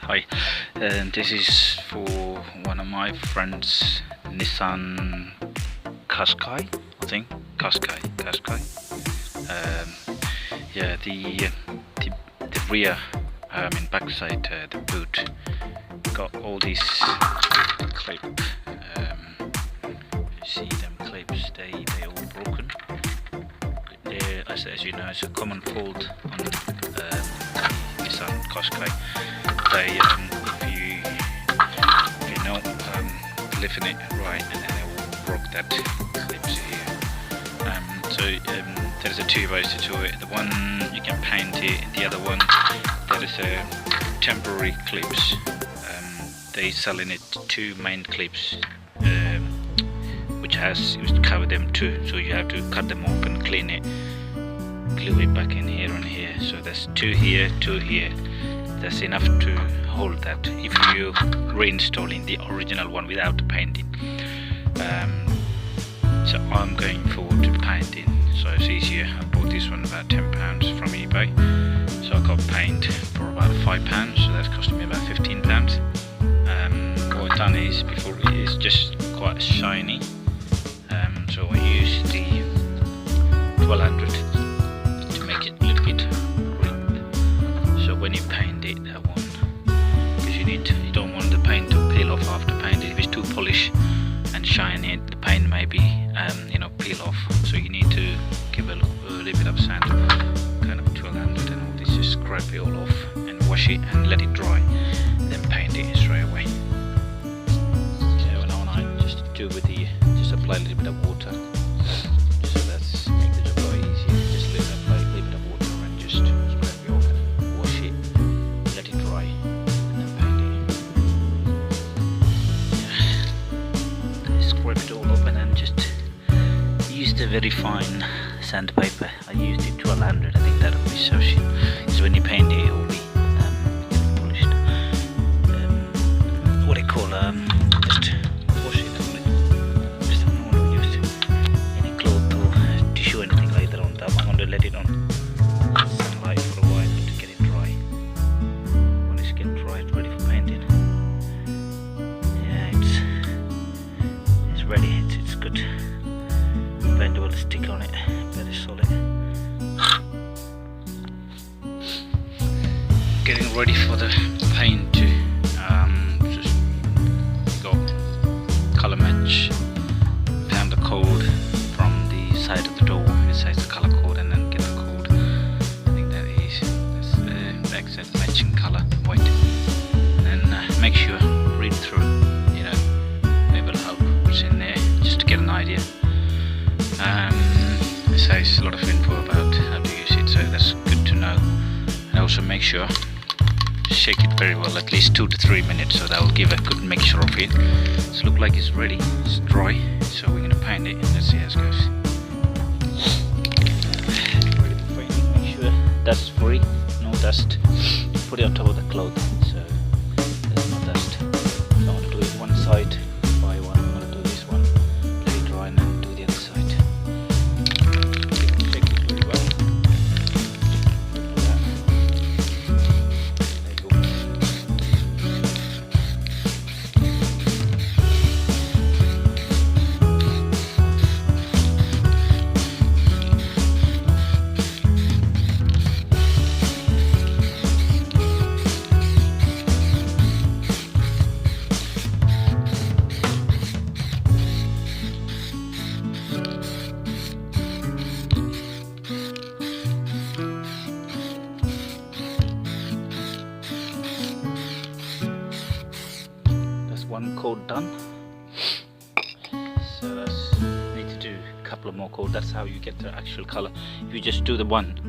Hi, this is for one of my friends, Nissan Qashqai, I think. Qashqai. Yeah, the rear, backside, the boot got all these clip. You see them clips? They all broken. As you know, it's a common fault on Nissan Qashqai. They, if you know, lifting it right, and then it will broke that clips here. There's a two ways to do it. The one you can paint it, the other one there is a temporary clips. They selling it two main clips, which cover them too. So you have to cut them off and clean it, glue it back in here and here. So there's two here, two here. That's enough to hold that if you reinstalling the original one without the painting. So I'm going forward to painting, so it's easier. I bought this one about £10 from eBay, so I got paint for about £5, so that's costing me about £15. What I've done is, before it is just quite shiny, so I used the 1200 to make it a little bit green. So when you paint it, that one, because you don't want the paint to peel off after painting. If it's too polished and shiny, the paint may be peel off. So you need to give a little bit of sand, kind of 1200 and all this, just scrape it all off and wash it and let it dry, then paint it straight away. So when I just do with just apply a little bit of water, so that's make the job a lot easier. Just apply a little bit of water and just scrape it off and wash it, let it dry, and then paint it. Yeah. Scrape it all off and then just use the very fine sandpaper. I used it 1200. I think that will be sufficient, because when you paint it, it will be polished. What do you call just wash it on it. Just don't want to use any cloth or tissue or anything like that on top. I'm going to let it on sunlight for a while to get it dry. When it's getting dry, it's ready for painting. Yeah, it's ready. It's good. Paint will stick on it, very solid. Getting ready for the paint to just go color match. Found the code from the side of the door. It says the color code, and then get the code. I think that's the exact matching color, white. And then make sure read through. Maybe it'll help what's in there, just to get an idea. It says a lot of info about how to use it, so that's good to know. And also make sure shake it very well, at least 2 to 3 minutes, so that will give a good mixture of it. It's look like it's ready, it's dry, so we're gonna paint it. Let's see how it goes. Ready for painting. Make sure dust free, no dust. Put it on top of the cloth, so there's no dust. So I'm gonna do it one side by one. I'm gonna do this one, let it dry, and then do the other side. One coat done, so that's need to do a couple of more coats. That's how you get the actual color. If you just do the one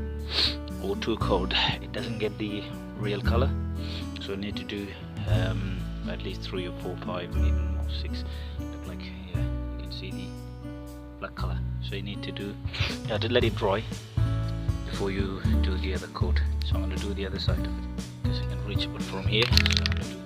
or two coat, it doesn't get the real color, so you need to do at least 3 or 4, 5, even more 6. Look like here you can see the black color, so you need to do to let it dry before you do the other coat. So I'm going to do the other side of it, because I can reach it from here, so I'm going to do